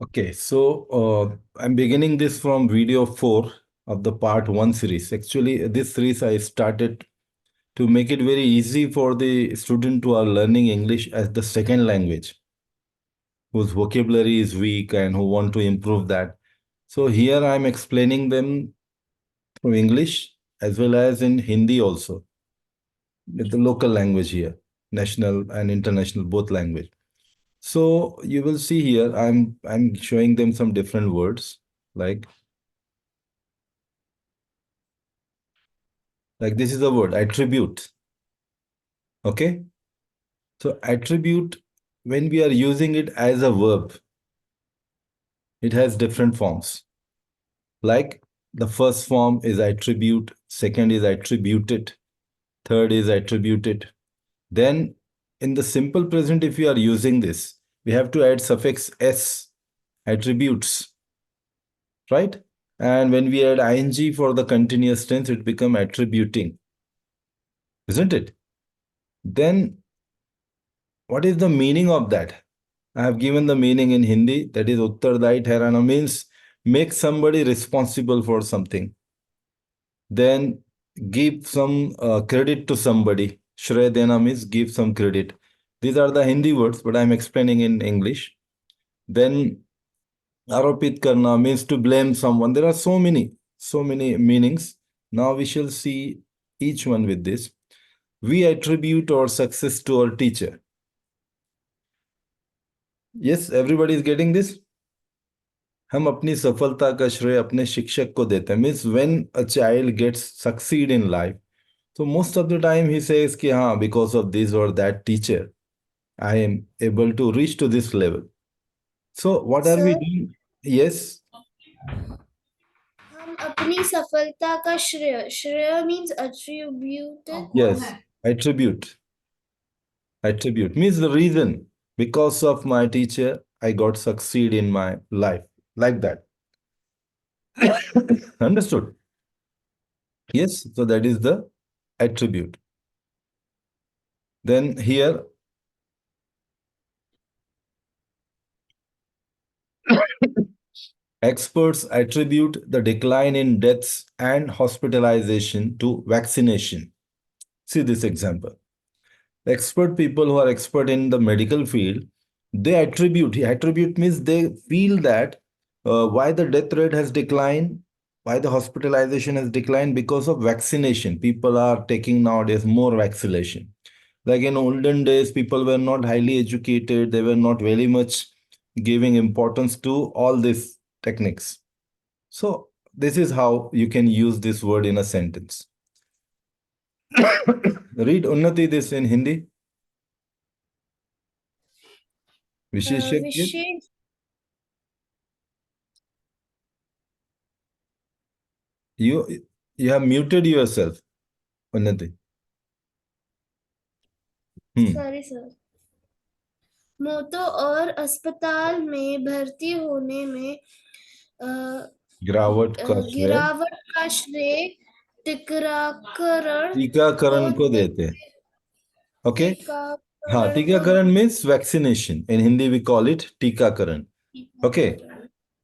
Okay, so I'm beginning this from video 4 of the part 1 series. Actually, this series I started to make it very easy for the student who are learning English as the second language, whose vocabulary is weak and who want to improve that. So here I'm explaining them through English as well as in Hindi also, with the local language here, national and international both language. So you will see here I'm showing them some different words like this is a word attribute. Okay, so attribute, when we are using it as a verb, it has different forms. Like the first form is attribute, second is attributed, third is attributed. Then in the simple present, if we are using this, we have to add suffix s, attributes, right? And when we add ing for the continuous tense, it become attributing, isn't it? Then what is the meaning of that? I have given the meaning in Hindi, that is Uttardai Therana, means make somebody responsible for something. Then give some credit to somebody. Shray Dena means give some credit. These are the Hindi words, but I'm explaining in English. Then Aropit Karna means to blame someone. There are so many meanings. Now we shall see each one with this. We attribute our success to our teacher. Yes, everybody is getting this? हम अपनी सफलता का श्रेय अपने शिक्षक को देते हैं. Means when a child gets succeed in life, so most of the time he says कि हाँ, because of this or that teacher I am able to reach to this level. So what are we sir doing? Yes. हम अपनी सफलता का श्रेय श्रेय means अट्रीब्यूटेड Yes, attribute means the reason, because of my teacher I got succeed in my life, like that. Understood? Yes, so that is the attribute. Then here experts attribute the decline in deaths and hospitalization to vaccination. See this example. Expert people who are expert in the medical field, they attribute means they feel that why the death rate has declined, why the hospitalization has declined, because of vaccination. People are taking nowadays more vaccination. Like in olden days, people were not highly educated, they were not very much giving importance to all these techniques. So this is how you can use this word in a sentence. Read Unnati this in Hindi. विशेषज्ञ. विशेष You have muted yourself, Unnati. Sorry sir मौतों और अस्पताल में भर्ती होने में गिरावट का श्रेय गिरावट का श्रेय टीकाकरण टीकाकरण को को देते हैं. Okay. हाँ, टीकाकरण को टीकाकरण means vaccination. In Hindi we call it टीकाकरण. Okay.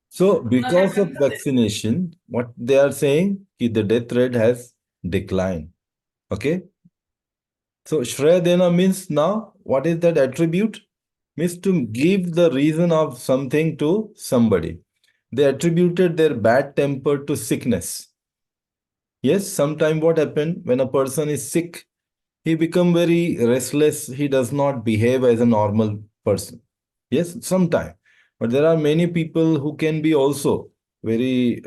So because of vaccination, what they are saying, the death rate has declined. Okay. So Shreya Dena means, now what is that attribute? Means to give the reason of something to somebody. They attributed their bad temper to sickness. Yes, sometime what happened when a person is sick, he become very restless. He does not behave as a normal person. Yes, sometime. But there are many people who can be also very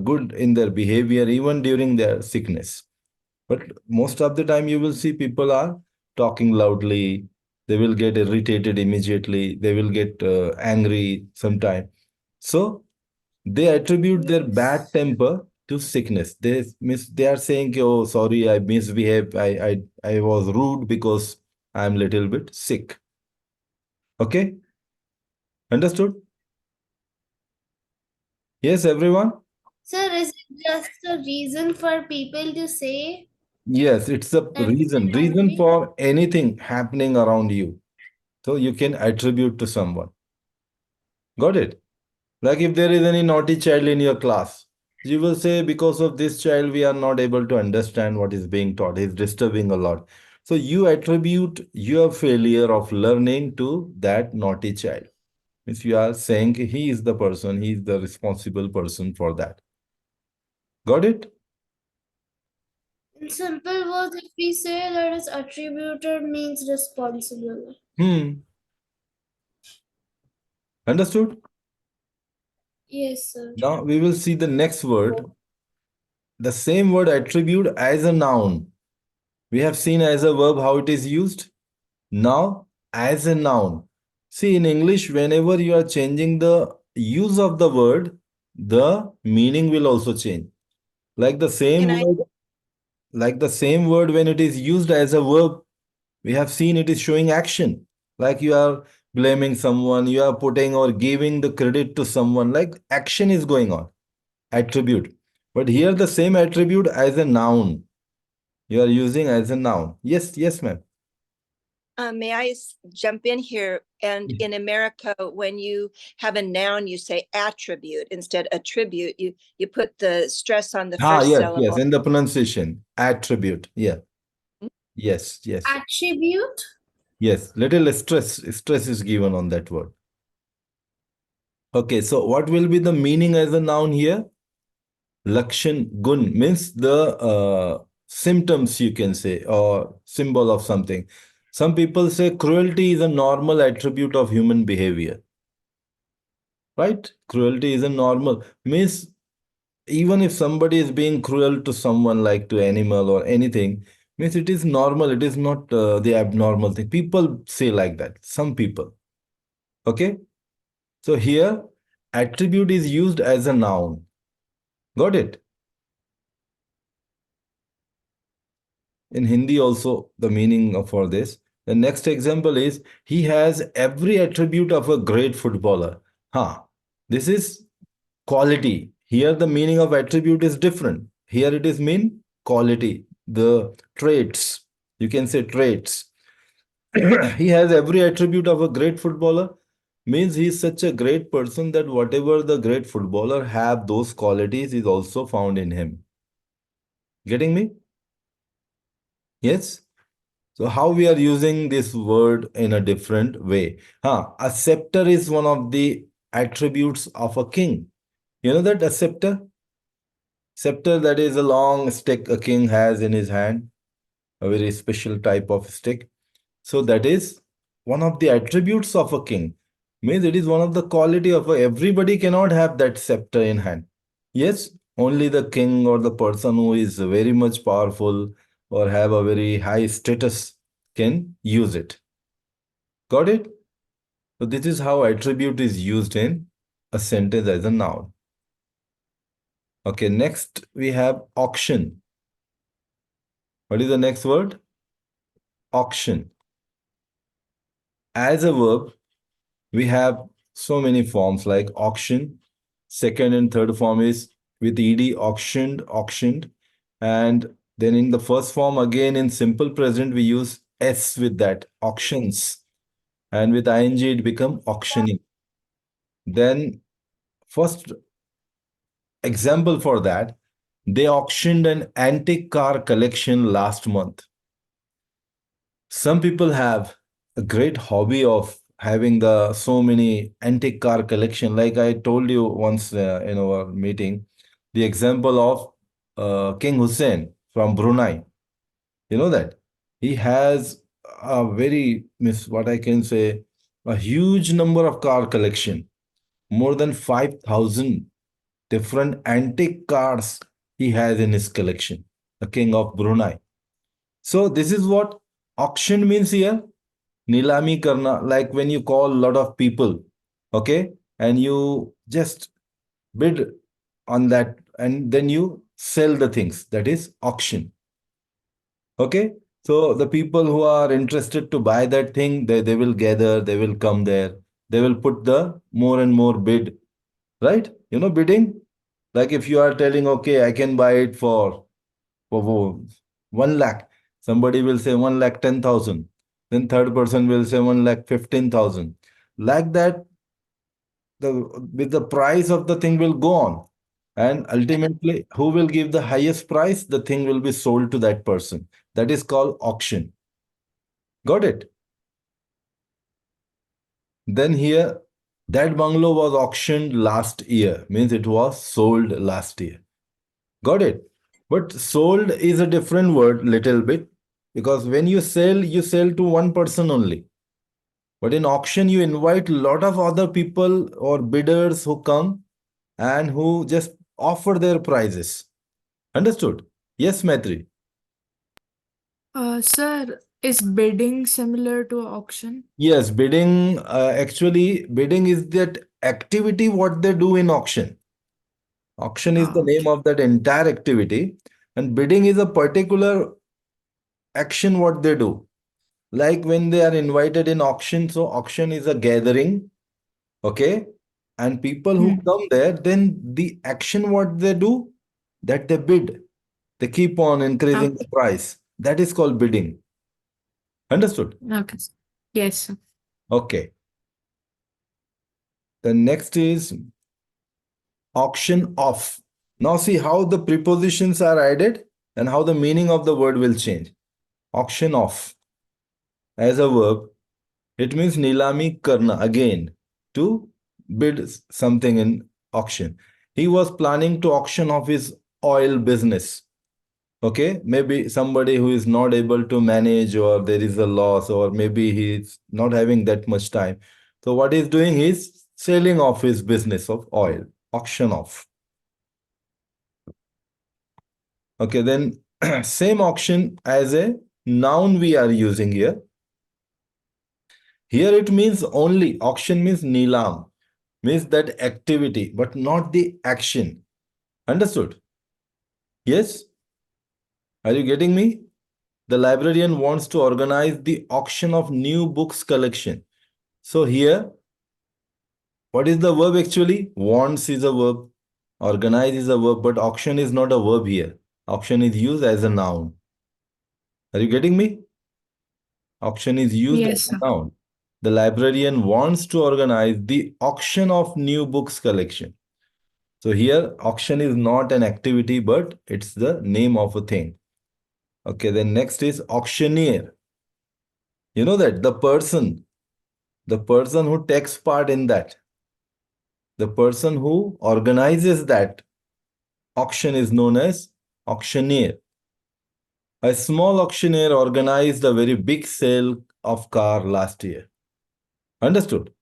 good in their behavior even during their sickness. But most of the time, you will see people are talking loudly. They will get irritated immediately. They will get angry sometime. So they attribute their bad yes temper to sickness. They are saying, "Oh, sorry, I misbehaved. I was rude because I'm little bit sick." Okay, understood? Yes, everyone. sir is it just a reason for people to say Yes, it's a that they're reason angry for anything happening around you. So you can attribute to someone. Got it? Like if there is any naughty child in your class, you will say, because of this child, we are not able to understand what is being taught. He's disturbing a lot. So you attribute your failure of learning to that naughty child. Means you are saying he is the person, he is the responsible person for that. Got it? In simple words, if we say that is attributed means responsible. Hmm. Understood? Yes, sir. Now we will see the next word. The same word attribute as a noun. We have seen as a verb how it is used. Now, as a noun. See, in English, whenever you are changing the use of the word, the meaning will also change. Like the Can same I? word, like the same word when it is used as a verb, we have seen it is showing action. Like you are blaming someone, you are putting or giving the credit to someone, like action is going on. Attribute. But here the same attribute as a noun. You are using as a noun. Yes, yes, ma'am. May I jump in here? And in America, when you have a noun, you say attribute instead attribute. You put the stress on the Ah, first yes, yes. syllable. In the pronunciation, attribute. Yeah. Yes, yes, Attribute? yes. Little stress is given on that word. Okay, so what will be the meaning as a noun here? Lakshan gun means the symptoms, you can say, or symbol of something. Some people say cruelty is a normal attribute of human behavior, right? Cruelty is a normal means even if somebody is being cruel to someone, like to animal or anything, means it is normal. It is not the abnormal thing. People say like that. Some people. Okay. So here, attribute is used as a noun. Got it? In Hindi also, the meaning for this. The next example is he has every attribute of a great footballer. Huh. This is quality. Here the meaning of attribute is different. Here it is mean quality, the traits. You can say traits. He has every attribute of a great footballer, means he is such a great person that whatever the great footballer have, those qualities is also found in him. Getting me? Yes. So how we are using this word in a different way? A scepter is one of the attributes of a king. You know that a scepter? Scepter, that is a long stick a king has in his hand, a very special type of stick. So that is one of the attributes of a king. Means it is one of the quality of everybody cannot have that scepter in hand. Yes, only the king or the person who is very much powerful or have a very high status can use it. Got it? So this is how attribute is used in a sentence as a noun. Okay, next we have auction. What is the next word? Auction. As a verb, we have so many forms like auction. Second and third form is with ed, auctioned, auctioned. And then in the first form, again in simple present, we use s with that, auctions. And with ing, it become auctioning. Then first example for that, they auctioned an antique car collection last month. Some people have a great hobby of having the so many antique car collection. Like I told you once in our meeting, the example of King Hussein from Brunei. You know that he has a very, miss what I can say, a huge number of car collection, more than 5,000 different antique cars he has in his collection. The King of Brunei. So this is what auction means here. Nilami karna, like when you call a lot of people, okay, and you just bid on that and then you sell the things. That is auction. Okay. So the people who are interested to buy that thing, they will gather, they will come there, they will put the more and more bid, right? You know, bidding. Like if you are telling, okay, I can buy it for 1 lakh. Somebody will say 1,10,000. Then third person will say 1,15,000. Like that, with the price of the thing will go on. And ultimately, who will give the highest price? The thing will be sold to that person. That is called auction. Got it? Then here, that bungalow was auctioned last year, means it was sold last year. Got it? But sold is a different word, little bit, because when you sell to one person only. But in auction, you invite a lot of other people or bidders who come and who just offer their prices. Understood? Yes, Maitri. Sir, is bidding similar to auction? Yes, bidding, actually, bidding is that activity what they do in auction. Auction is the name Okay. of that entire activity, and bidding is a particular action what they do. Like when they are invited in auction, so auction is a gathering, okay? And people who Hmm. come there, then the action what they do, that they bid. They keep on increasing the Okay. price. That is called bidding. Understood? Okay. Yes, sir. Okay. The next is auction off. Now see how the prepositions are added and how the meaning of the word will change. Auction off as a verb, it means nilami karna again, to bid something in auction. He was planning to auction off his oil business. Okay, maybe somebody who is not able to manage, or there is a loss, or maybe he's not having that much time. So what he's doing is selling off his business of oil, auction off. Okay, then same auction as a noun we are using here. Here it means only, auction means nilam, means that activity, but not the action. Understood? Yes? Are you getting me? The librarian wants to organize the auction of new books collection. So here, what is the verb actually? Wants is a verb, organize is a verb, but auction is not a verb here. Auction is used as a noun. Are you getting me? Auction is used as Yes, a sir. noun. The librarian wants to organize the auction of new books collection. So here, auction is not an activity, but it's the name of a thing. Okay, then next is auctioneer. You know that the person who takes part in that, the person who organizes that auction is known as auctioneer. A small auctioneer organized a very big sale of car last year. Understood?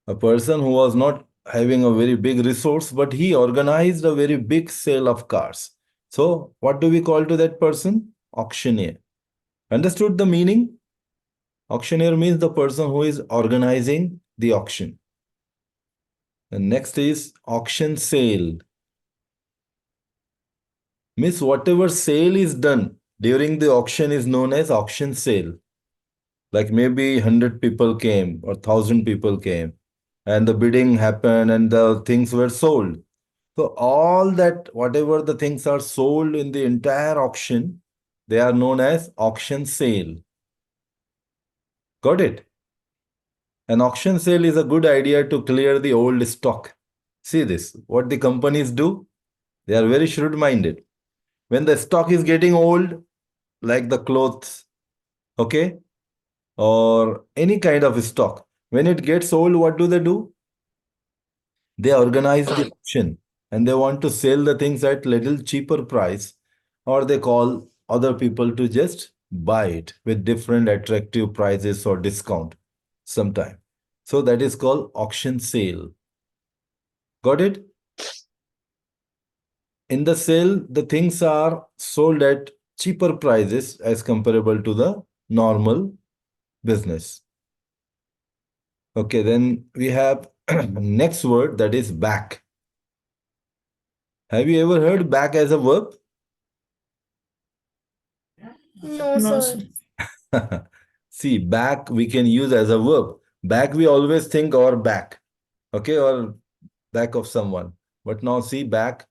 A person who was not having a very big resource, but he organized a very big sale of cars. So, what do we call to that person? Auctioneer. Understood the meaning? Auctioneer means the person who is organizing the auction. The next is auction sale. Means whatever sale is done during the auction is known as auction sale. Like maybe 100 people came or 1,000 people came, and the bidding happened and the things were sold. So all that, whatever the things are sold in the entire auction, they are known as auction sale. Got it? An auction sale is a good idea to clear the old stock. See this, what the companies do? They are very shrewd-minded. When the stock is getting old, like the clothes, okay, or any kind of stock, when it gets old, what do? They organize the auction and they want to sell the things at little cheaper price, or they call other people to just buy it with different attractive prices or discount sometime. So that is called auction sale. Got it? In the sale, the things are sold at cheaper prices as comparable to the normal business. Okay, then we have next word, that is back. Have you ever heard back as a verb? No, No, sir. sir. See, back we can use as a verb. Back we always think our back, okay, or back of someone. But now see, back,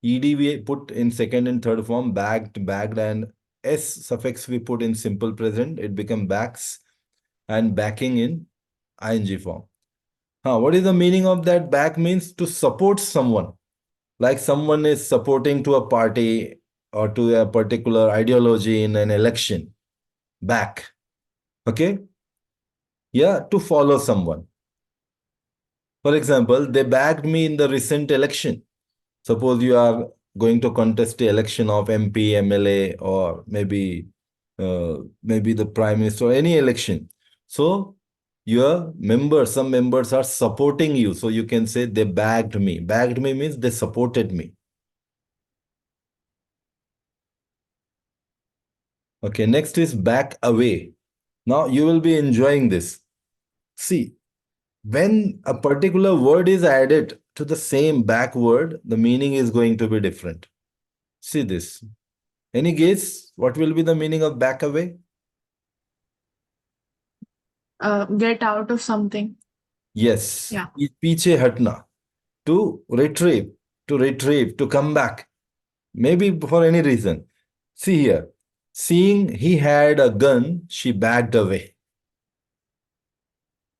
ed we put in second and third form, backed, backed, and s suffix we put in simple present. It become backs, and backing in ing form. What is the meaning of that? Back means to support someone. Like someone is supporting to a party or to a particular ideology in an election. Back. Okay? Yeah, to follow someone. For example, they backed me in the recent election. Suppose you are going to contest the election of MP, MLA, or maybe the prime minister, or any election. So your members, some members are supporting you. So you can say they backed me. Backed me means they supported me. Okay, next is back away. Now you will be enjoying this. See, when a particular word is added to the same back word, the meaning is going to be different. See this. Any guess what will be the meaning of back away? Get out of something. Yes. Yeah. Piche hatna. To retrieve, to come back. Maybe for any reason. See here. Seeing he had a gun, she backed away.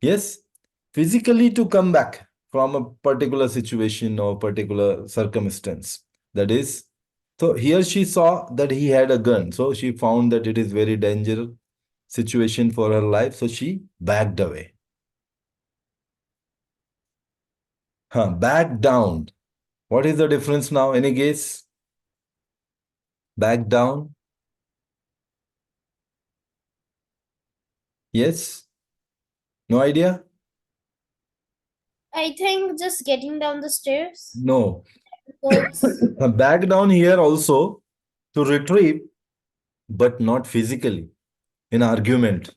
Yes. Physically to come back from a particular situation or particular circumstance. That is, so here she saw that he had a gun. So she found that it is very dangerous situation for her life. So she backed away. Back down. What is the difference now? Any guess? Back down? Yes? No idea? I think just getting down the stairs. No. Because Back down here also to retrieve, but not physically. In argument.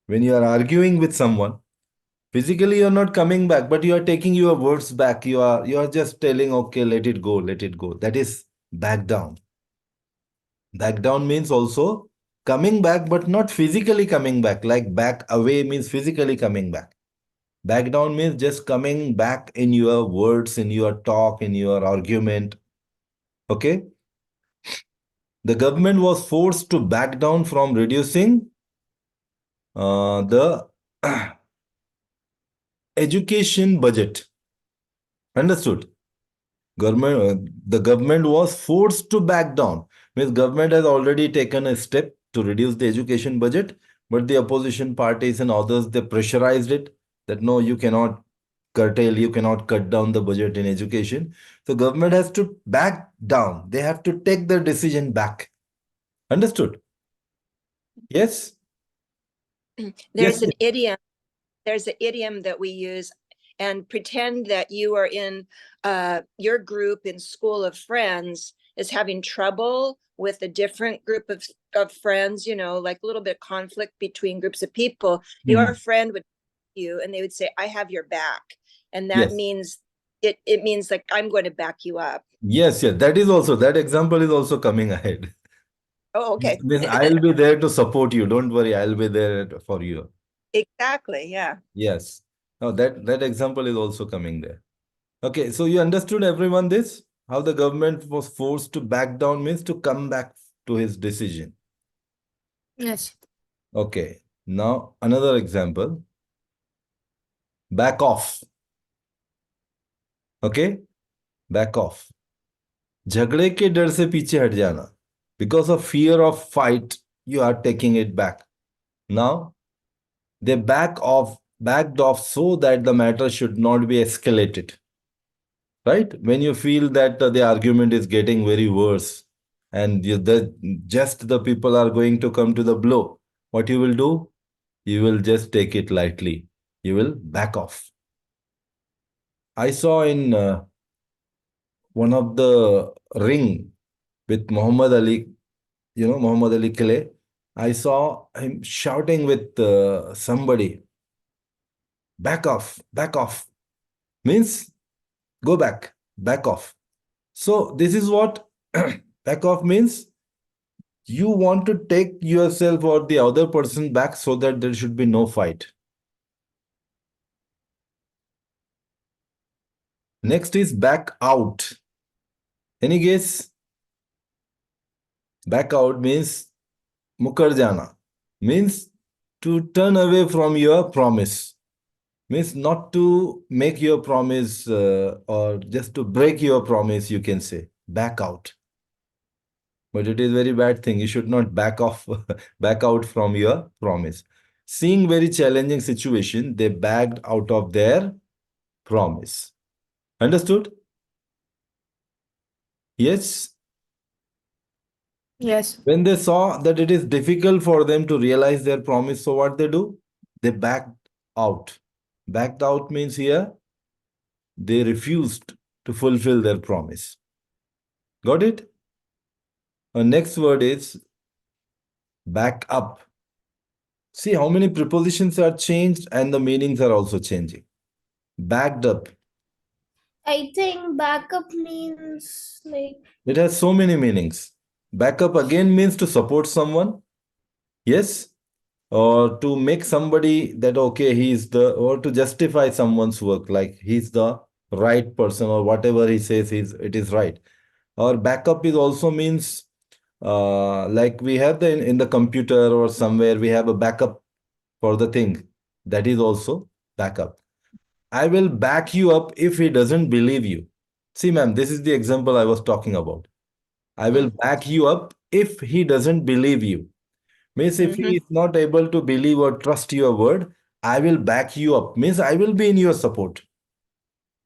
When you are arguing with someone, physically you're not coming back, but you are taking your words back. You are just telling, okay, let it go, let it go. That is back down. Back down means also coming back, but not physically coming back. Like back away means physically coming back. Back down means just coming back in your words, in your talk, in your argument. Okay? The government was forced to back down from reducing the education budget. Understood? The government was forced to back down. Means government has already taken a step to reduce the education budget, but the opposition parties and others, they pressurized it that no, you cannot curtail, you cannot cut down the budget in education. So government has to back down. They have to take their decision back. Understood? Yes? There's Yes. an idiom. There's an idiom that we use, and pretend that you are in your group in school of friends is having trouble with a different group of friends, like a little bit of conflict between groups of people. Your friend would you and they would say, I have your back. And that Yes. means it means like I'm going to back you up. Yes, yes. That example is also coming ahead. Oh, okay. Means I'll be there to support you. Don't worry, I'll be there for you. Exactly. Yeah. Yes. Now that example is also coming there. Okay, so you understood everyone this? How the government was forced to back down means to come back to his decision. Yes. Okay, now another example. Back off. Okay, back off. झगड़े के डर से पीछे हट जाना. Because of fear of fight, you are taking it back. Now, they backed off so that the matter should not be escalated. Right? When you feel that the argument is getting very worse and just the people are going to come to the blow, what you will do? You will just take it lightly. You will back off. I saw in one of the ring with Muhammad Ali, Muhammad Ali Clay, I saw him shouting with somebody, back off. Means go back off. So this is what back off means. You want to take yourself or the other person back so that there should be no fight. Next is back out. Any guess? Back out means mukar jana. Means to turn away from your promise. Means not to make your promise or just to break your promise, you can say. Back out. But it is very bad thing. You should not back off, back out from your promise. Seeing very challenging situation, they backed out of their promise. Understood? Yes. Yes. When they saw that it is difficult for them to realize their promise, so what they do? They backed out. Backed out means here they refused to fulfill their promise. Got it? Our next word is back up. See how many prepositions are changed and the meanings are also changing. Backed up. I think backup means like It has so many meanings. Backup again means to support someone. Yes. Or to make somebody that, okay, he's the, or to justify someone's work, like he's the right person or whatever he says it is right. Or backup is also means like we have in the computer or somewhere we have a backup for the thing. That is also backup. I will back you up if he doesn't believe you. See, ma'am, this is the example I was talking about. I will back you up if he doesn't believe you. Means if Mm-hmm. he is not able to believe or trust your word, I will back you up. Means I will be in your support.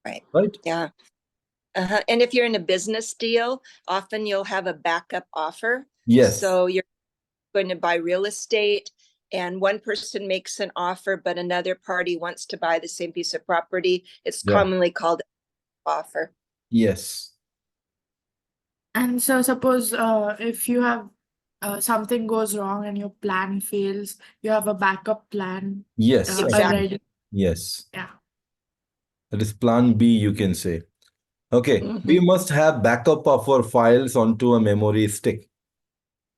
Right. Right? Yeah. And if you're in a business deal, often you'll have a backup offer. Yes. So you're going to buy real estate and one person makes an offer, but another party wants to buy the same piece of property. It's Yeah. commonly called offer. Yes. And so suppose if you have something goes wrong and your plan fails, you have a backup plan Yes. Exactly. already. Yes. Yeah. That is plan B, you can say. Okay. Mhm. We must have backup of our files onto a memory stick.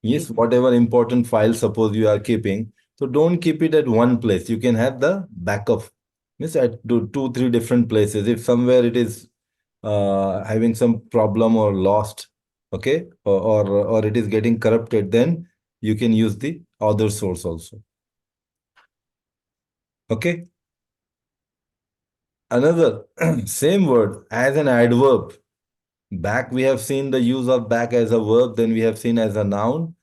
Yes, whatever important file suppose you are keeping. So don't keep it at one place. You can have the backup. Means at two, three different places. If somewhere it is having some problem or lost, okay, or it is getting corrupted, then you can use the other source also. Okay. Another same word as an adverb. Back, we have seen the use of back as a verb, then we have seen as a noun,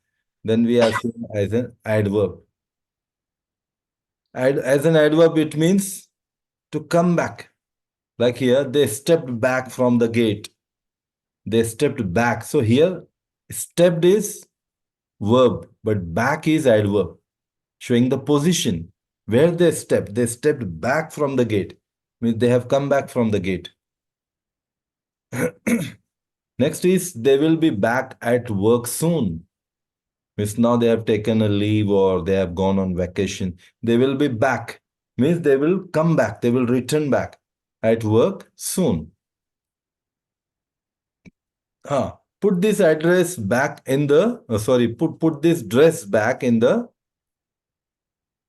then we have seen as an adverb. As an adverb, it means to come back. Like here, they stepped back from the gate. They stepped back. So here, stepped is verb, but back is adverb, showing the position where they stepped. They stepped back from the gate. Means they have come back from the gate. Next is they will be back at work soon. Means now they have taken a leave or they have gone on vacation. They will be back. Means they will come back. They will return back at work soon. Put this address back in the, sorry, put this dress back in the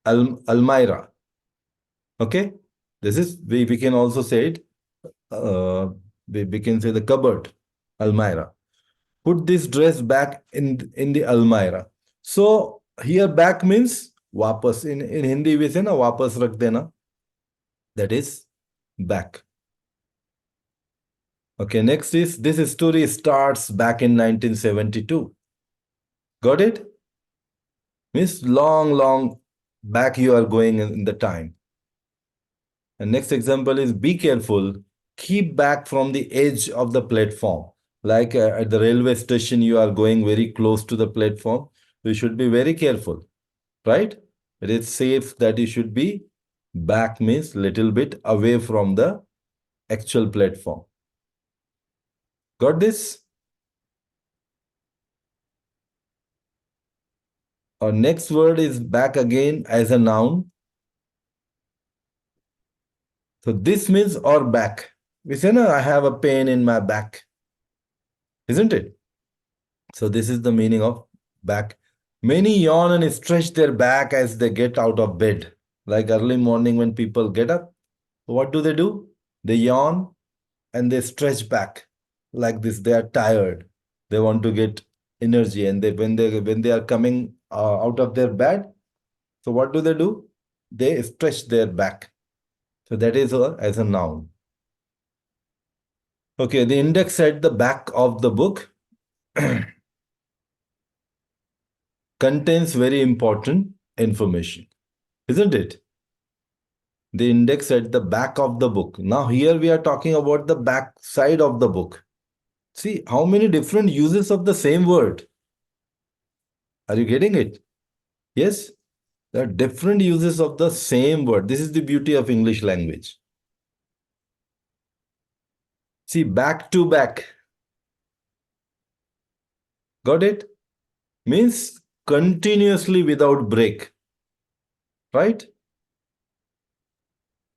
Almira. Okay. This is, we can also say it, we can say the cupboard, Almira. Put this dress back in the Almira. So here back means wapas. In Hindi we say na wapas rakh dena. That is back. Okay, next is this story starts back in 1972. Got it? Means long back you are going in the time. And next example is be careful. Keep back from the edge of the platform. Like at the railway station, you are going very close to the platform. You should be very careful, right? It is safe that you should be back means little bit away from the actual platform. Got this? Our next word is back again as a noun. So this means or back. We say, no, I have a pain in my back. Isn't it? So this is the meaning of back. Many yawn and stretch their back as they get out of bed. Like early morning when people get up, what do? They yawn and they stretch back like this. They are tired. They want to get energy, and when they are coming out of their bed, so what do? They stretch their back. So that is as a noun. Okay, the index at the back of the book contains very important information, isn't it? The index at the back of the book. Now here we are talking about the back side of the book. See how many different uses of the same word. Are you getting it? Yes? There are different uses of the same word. This is the beauty of English language. See, back to back. Got it? Means continuously without break. Right?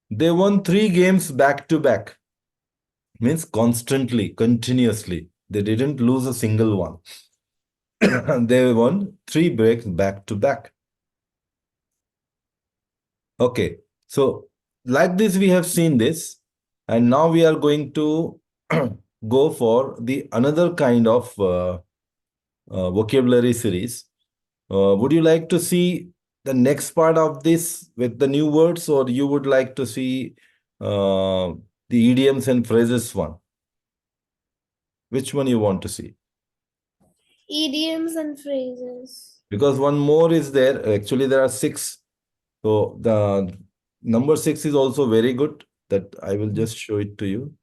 They won 3 games back to back. Means constantly, continuously. They didn't lose a single one. They won 3 breaks back to back. Okay, so like this we have seen this, and now we are going to go for the another kind of vocabulary series. Would you like to see the next part of this with the new words, or you would like to see the idioms and phrases one? Which one you want to see? Idioms and phrases. Because one more is there. Actually, there are 6. So the number 6 is also very good. That I will just show it to you.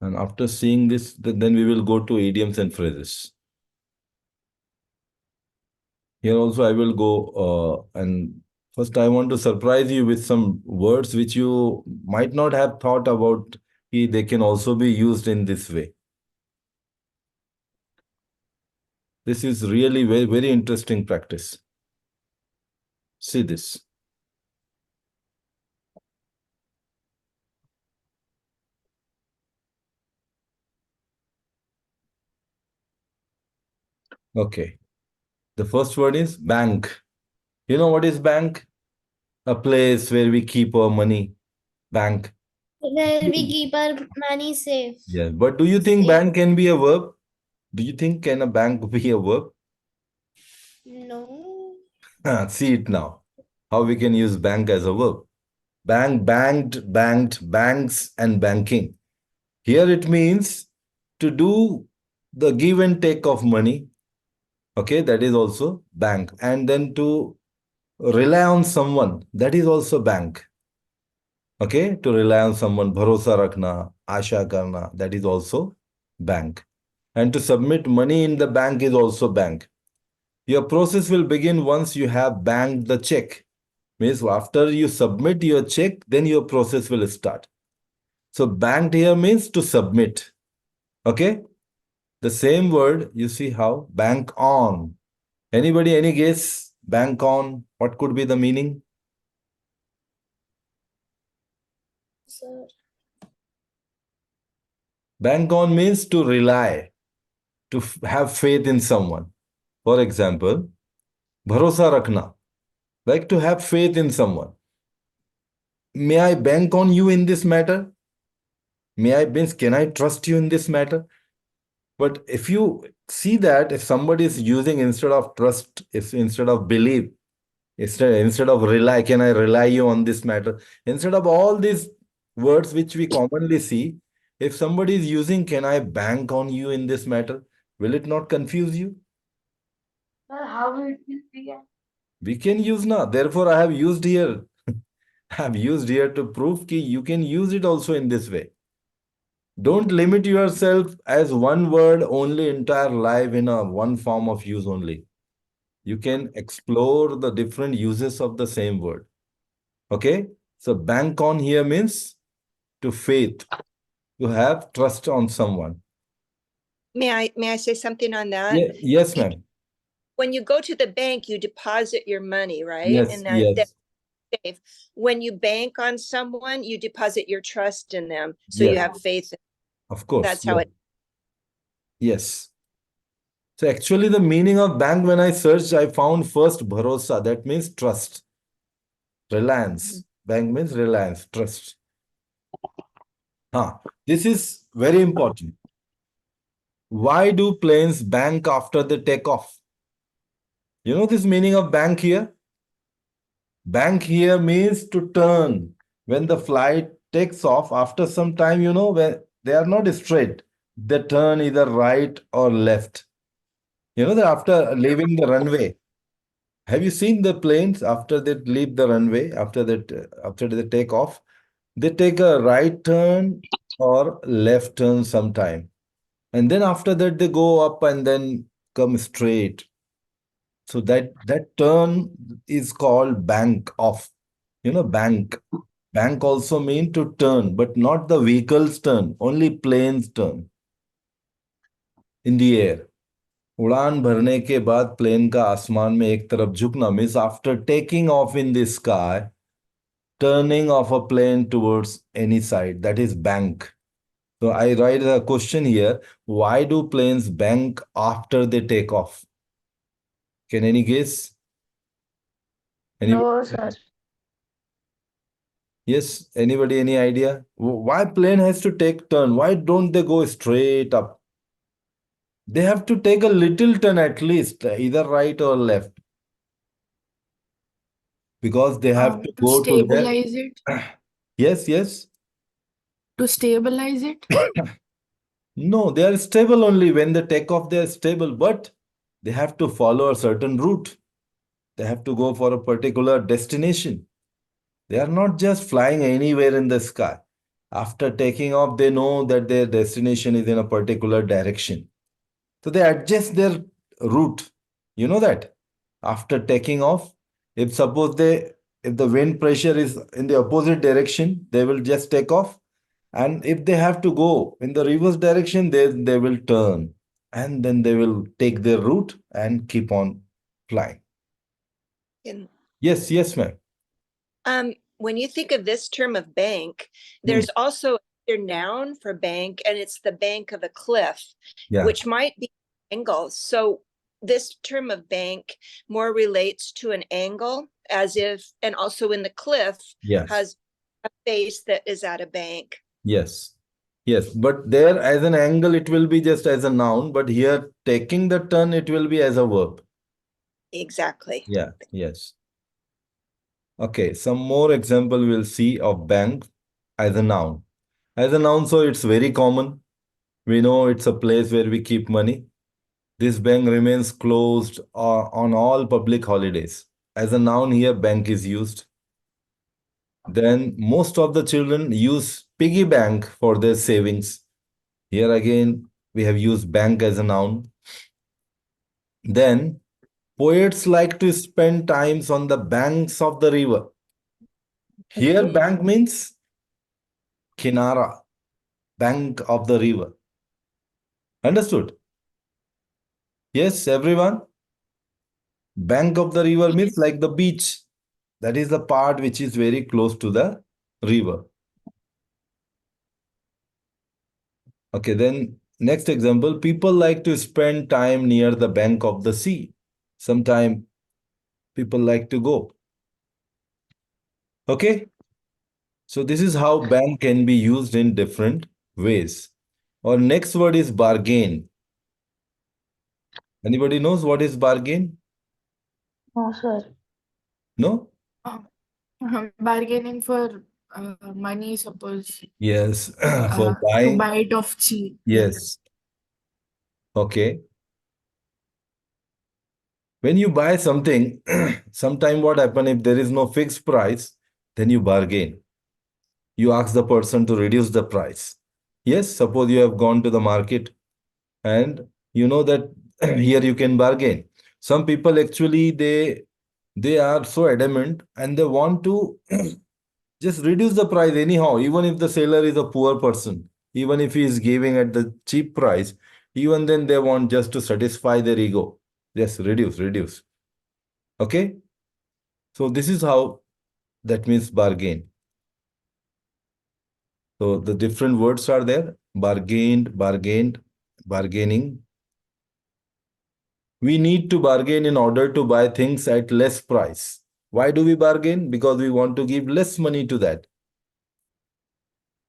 And after seeing this, then we will go to idioms and phrases. Here also I will go and first I want to surprise you with some words which you might not have thought about. They can also be used in this way. This is really very, very interesting practice. See this. Okay. The first word is bank. You know what is bank? A place where we keep our money. Bank. Where we keep our money safe. Yeah. But do you think Safe. bank can be a verb? Do you think can a bank be a verb? No. See it now. How we can use bank as a verb. Bank, banked, banked, banks, and banking. Here it means to do the give and take of money. Okay, that is also bank. And then to rely on someone, that is also bank. Okay, to rely on someone, bharosa rakhna, asha karna, that is also bank. And to submit money in the bank is also bank. Your process will begin once you have banked the check. Means after you submit your check, then your process will start. So banked here means to submit. Okay? The same word, you see how? Bank on. Anybody, any guess? Bank on. What could be the meaning? Sir. Bank on means to rely, to have faith in someone. For example, bharosa rakhna, like to have faith in someone. May I bank on you in this matter? May I means can I trust you in this matter? But if you see that if somebody is using instead of trust, if instead of believe, instead of rely, can I rely you on this matter? Instead of all these words which we commonly see, if somebody is using can I bank on you in this matter, will it not confuse you? Well, how will it be? We can use now. Therefore, I have used here. I have used here to prove that you can use it also in this way. Don't limit yourself as one word only entire life in a one form of use only. You can explore the different uses of the same word. Okay? So bank on here means to faith, to have trust on someone. May I say something on that? Yeah, yes, ma'am. When you go to the bank, you deposit your money, right? Yes, And yes, that's safe. When you bank on someone, you deposit your trust in them. So you yes. have faith. Of course. That's how it. Yes. So actually the meaning of bank, when I searched, I found first bharosa, that means trust. Reliance. Bank means reliance, trust. This is very important. Why do planes bank after they take off? You know this meaning of bank here? Bank here means to turn. When the flight takes off, after some time, when they are not straight, they turn either right or left. You know that after leaving the runway, have you seen the planes after they leave the runway, after they take off, they take a right turn or left turn sometime. And then after that, they go up and then come straight. So that turn is called bank off. Bank. Bank also mean to turn, but not the vehicle's turn, only plane's turn in the air. उड़ान भरने के बाद plane का आसमान में एक तरफ झुकना means after taking of in the sky turning of a plane towards any side, that is bank. So I write a question here, why do planes bank after they take off? Can any guess? Anybody? No, sir. Yes, anybody, any idea? Why plane has to take turn? Why don't they go straight up? They have to take a little turn at least, either right or left. Because they have to To go to their... stabilize it. Yes, yes. To stabilize it. No, they are stable only when they take off, they are stable, but they have to follow a certain route. They have to go for a particular destination. They are not just flying anywhere in the sky. After taking off, they know that their destination is in a particular direction. So they adjust their route. You know that? After taking off, if suppose if the wind pressure is in the opposite direction, they will just take off. And if they have to go in the reverse direction, they will turn. And then they will take their route and keep on flying. And, Yes, yes, ma'am. when you think of this term of bank, there's also a noun for bank, and it's the bank of a cliff, Yeah. which might be angle. So this term of bank more relates to an angle, as if, and also in the cliff Yes. has a face that is at a bank. Yes. Yes. But there as an angle, it will be just as a noun. But here, taking the turn, it will be as a verb. Exactly. Yeah. Yes. Okay. Some more example we'll see of bank as a noun. As a noun, so it's very common. We know it's a place where we keep money. This bank remains closed on all public holidays. As a noun here, bank is used. Then most of the children use piggy bank for their savings. Here again, we have used bank as a noun. Then poets like to spend times on the banks of the river. Here, bank means kinara, bank of the river. Understood? Yes, everyone? Bank of the river means like the beach. That is the part which is very close to the river. Okay, then next example, people like to spend time near the bank of the sea. Sometime people like to go. Okay, so this is how bank can be used in different ways. Our next word is bargain. Anybody knows what is bargain? No, sir. No? Bargaining for money, suppose. Yes, for To buying. buy it off cheap. Yes. Okay. When you buy something, sometime what happen if there is no fixed price, then you bargain. You ask the person to reduce the price. Yes, suppose you have gone to the market and you know that here you can bargain. Some people actually they are so adamant and they want to just reduce the price anyhow, even if the seller is a poor person, even if he is giving at the cheap price, even then they want just to satisfy their ego. Just reduce, reduce. Okay? So this is how that means bargain. So the different words are there. Bargained, bargained, bargaining. We need to bargain in order to buy things at less price. Why do we bargain? Because we want to give less money to that.